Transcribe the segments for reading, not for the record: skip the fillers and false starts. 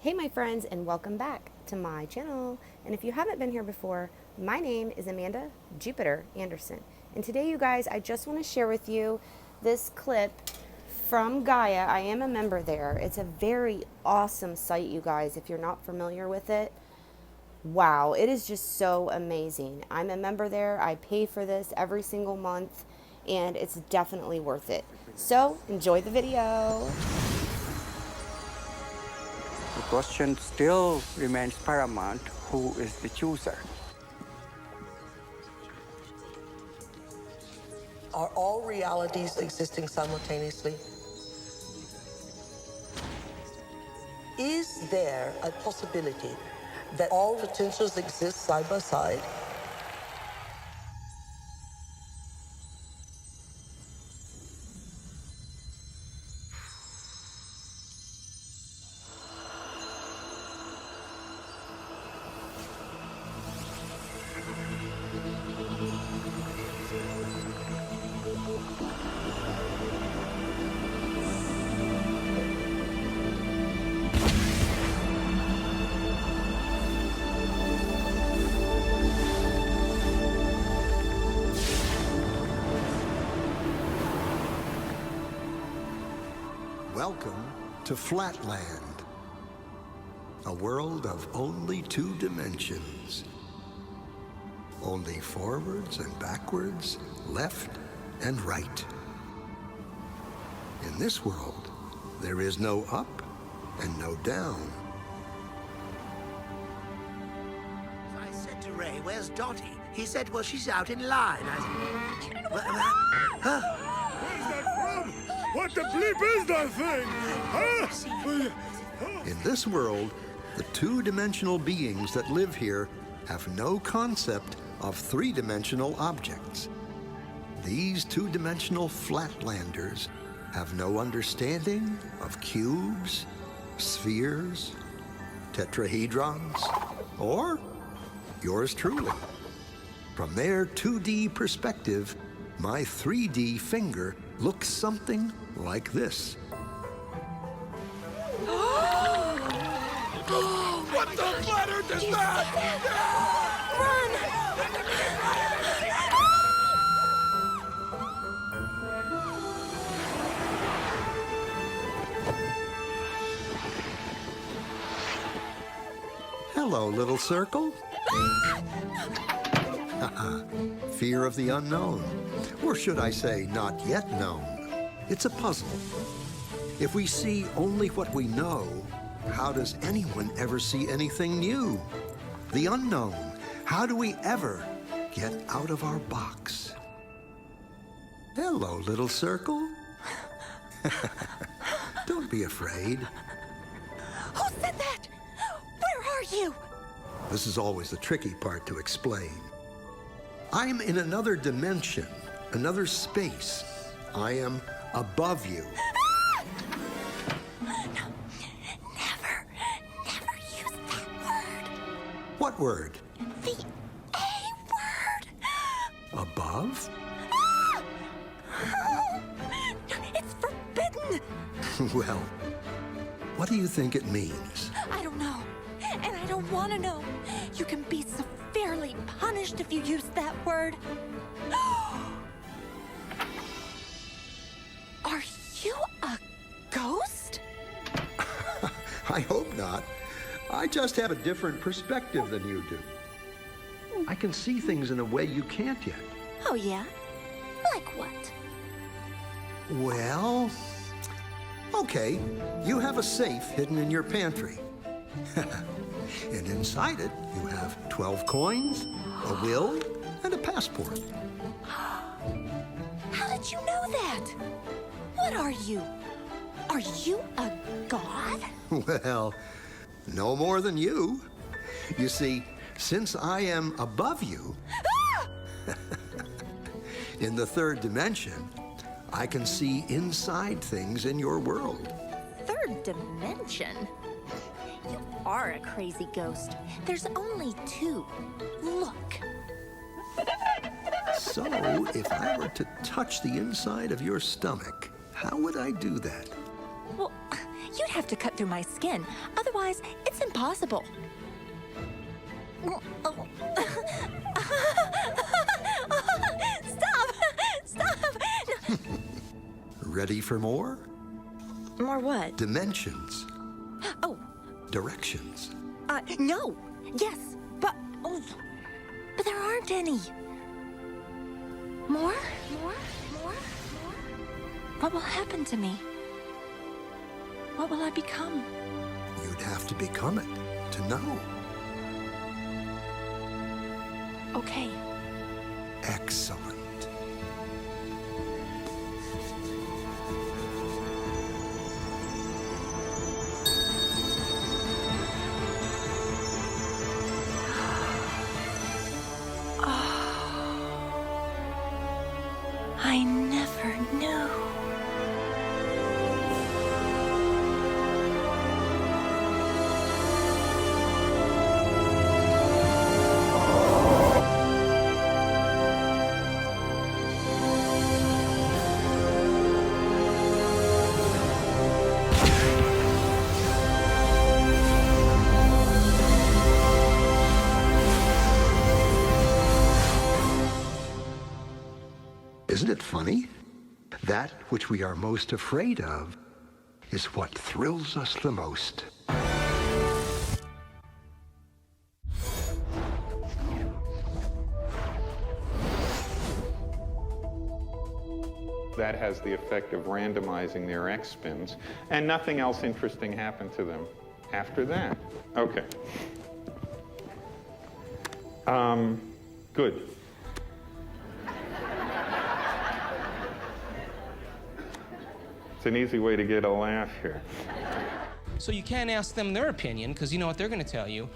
Hey my friends, and welcome back to my channel. And if you haven't been here before, my name is Amanda Jupiter Anderson. And today, you guys, I just want to share with you this clip from Gaia. I am a member there. It's a very awesome site, you guys, if you're not familiar with it. Wow, it is just so amazing. I'm a member there. I pay for this every single month, and it's definitely worth it. So enjoy the video. The question still remains paramount: who is the chooser? Are all realities existing simultaneously? Is there a possibility that all potentials exist side by side? Welcome to Flatland, a world of only two dimensions. Only forwards and backwards, left and right. In this world, there is no up and no down. I said to Ray, "Where's Dottie?" He said, "Well, she's out in line." I said, Where's that from? What the bleep is that thing? Huh? In this world, the two-dimensional beings that live here have no concept of three-dimensional objects. These two-dimensional flatlanders have no understanding of cubes, spheres, tetrahedrons, or yours truly. From their 2D perspective, my 3D finger looks something like this. What the flatter does that? Hello, little circle. Fear of the unknown. Or should I say, not yet known. It's a puzzle. If we see only what we know, how does anyone ever see anything new? The unknown. How do we ever get out of our box? Hello, little circle. Don't be afraid. Who said that? Where are you? This is always the tricky part to explain. I'm in another dimension, another space. I am above you. No, never use that word. What word? The A word. Above? It's forbidden. Well, what do you think it means? I don't know, and I don't want to know. You can be severely punished if you use that word. Are you a ghost? I hope not. I just have a different perspective than you do. I can see things in a way you can't yet. Oh, yeah? Like what? Well, okay, you have a safe hidden in your pantry. And inside it, you have 12 coins, a will, and a passport. How did you know that? What are you? Are you a god? Well, no more than you. You see, since I am above you, in the third dimension, I can see inside things in your world. Third dimension? You are a crazy ghost. There's only two. Look. So, if I were to touch the inside of your stomach, how would I do that? Well, You'd have to cut through my skin. Otherwise, it's impossible. Stop! Stop! Ready for more? More what? Dimensions. Oh, Directions. no. Yes, but there aren't any. More? More? More? What will happen to me? What will I become? You'd have to become it to know. Okay. Excellent. I never knew. Isn't it funny? That which we are most afraid of is what thrills us the most. That has the effect of randomizing their X spins, and nothing else interesting happened to them after that. Okay. Good. It's an easy way to get a laugh here. So you can't ask them their opinion, because you know what they're going to tell you.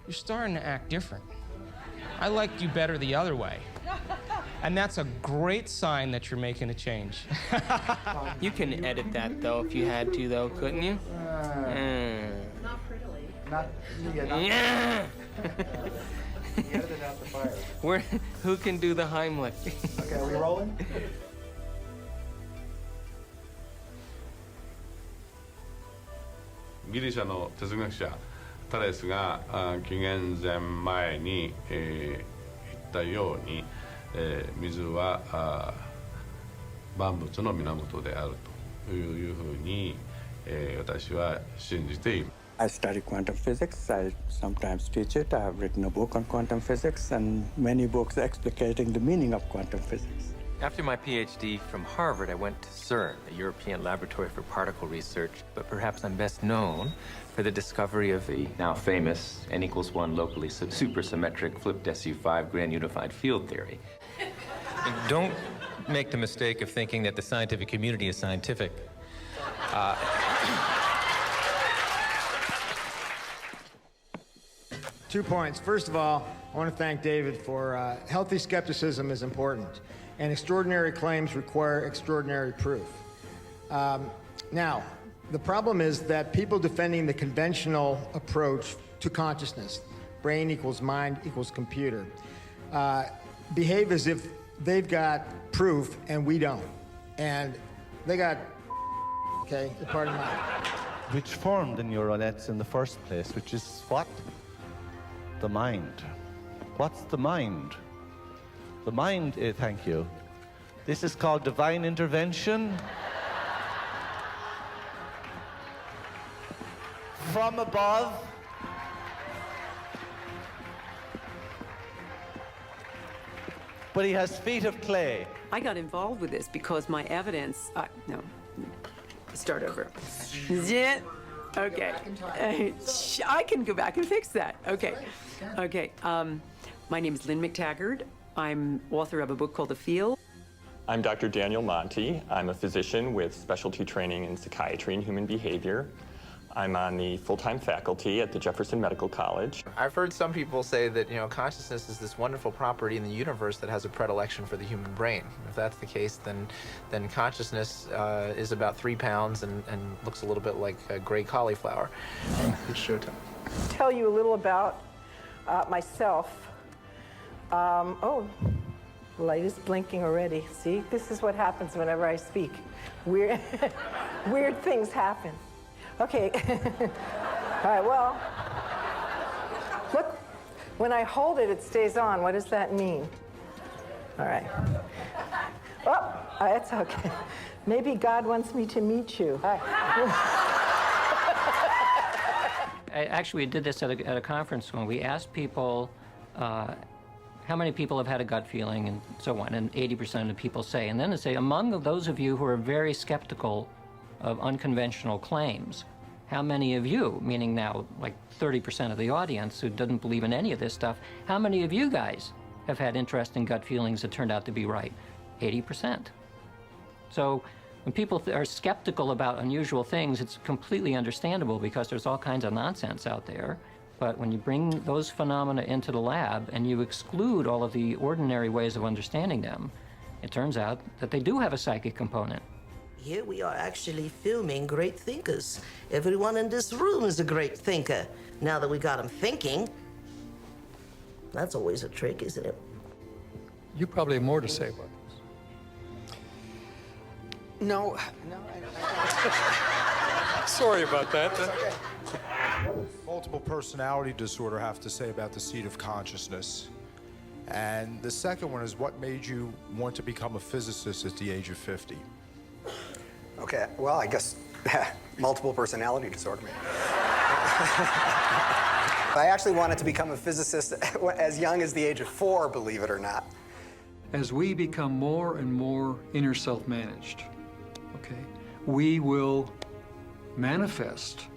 You're starting to act different. I liked you better the other way. And that's a great sign that you're making a change. You can edit that, though, if you had to, though, couldn't you? Not prettily. Not. Yeah. You edited out the fire. Who can do the Heimlich? Okay, are we rolling?ギリシャの哲学者タレスが紀元前前に、言ったように、水は万物の源であるというふうに、私は信じている。I study quantum physics. I sometimes teach it. I have written a book on quantum physics and many books explicating the meaning of quantum physics. After my PhD from Harvard, I went to CERN, the European Laboratory for Particle Research, but perhaps I'm best known for the discovery of the now famous N=1 locally supersymmetric flipped SU5 grand unified field theory. Don't make the mistake of thinking that the scientific community is scientific. 2 points. First of all, I want to thank David for healthy skepticism is important, and extraordinary claims require extraordinary proof. Now, the problem is that people defending the conventional approach to consciousness, brain equals mind equals computer, behave as if they've got proof and we don't. And they got, okay, pardon my... Which formed the neural nets in the first place, which is what? The mind. What's the mind? The mind, thank you. This is called divine intervention. From above. But he has feet of clay. I got involved with this because my evidence, no, start over. Okay. I can go back and fix that. Okay. Okay. My name is Lynn McTaggart. I'm author of a book called The Field. I'm Dr. Daniel Monti. I'm a physician with specialty training in psychiatry and human behavior. I'm on the full-time faculty at the Jefferson Medical College. I've heard some people say that, you know, consciousness is this wonderful property in the universe that has a predilection for the human brain. If that's the case, then consciousness is about 3 pounds and looks a little bit like a gray cauliflower. It's showtime. Tell you a little about myself. Oh, the light is blinking already. See, this is what happens whenever I speak. Weird things happen. Okay. All right, well, look, when I hold it, it stays on. What does that mean? All right. Oh, it's okay. Maybe God wants me to meet you. Actually, we did this at a conference when we asked people how many people have had a gut feeling and so on, and 80% of people say. And then they say, among those of you who are very skeptical of unconventional claims, how many of you, meaning now like 30% of the audience who doesn't believe in any of this stuff, how many of you guys have had interesting gut feelings that turned out to be right? 80%. So when people are skeptical about unusual things, it's completely understandable because there's all kinds of nonsense out there. But when you bring those phenomena into the lab and you exclude all of the ordinary ways of understanding them, it turns out that they do have a psychic component. Here we are actually filming great thinkers. Everyone in this room is a great thinker. Now that we got them thinking, that's always a trick, isn't it? You probably have more to say about this. No. Sorry about that. Multiple personality disorder have to say about the seat of consciousness? And the second one is, what made you want to become a physicist at the age of 50? Okay, well, I guess multiple personality disorder. I actually wanted to become a physicist as young as the age of 4, believe it or not. As we become more and more inner self-managed, okay, we will manifest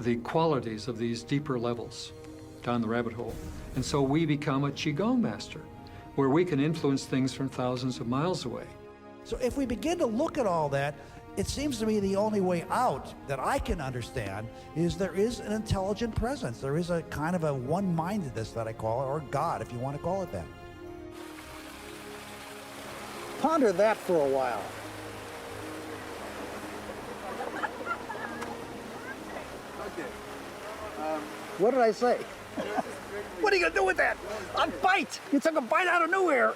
the qualities of these deeper levels down the rabbit hole. And so we become a Qigong master, where we can influence things from thousands of miles away. So if we begin to look at all that, it seems to me the only way out that I can understand is there is an intelligent presence. There is a kind of a one-mindedness that I call it, or God, if you want to call it that. Ponder that for a while. What did I say? What are you going to do with that? A bite! You took a bite out of nowhere!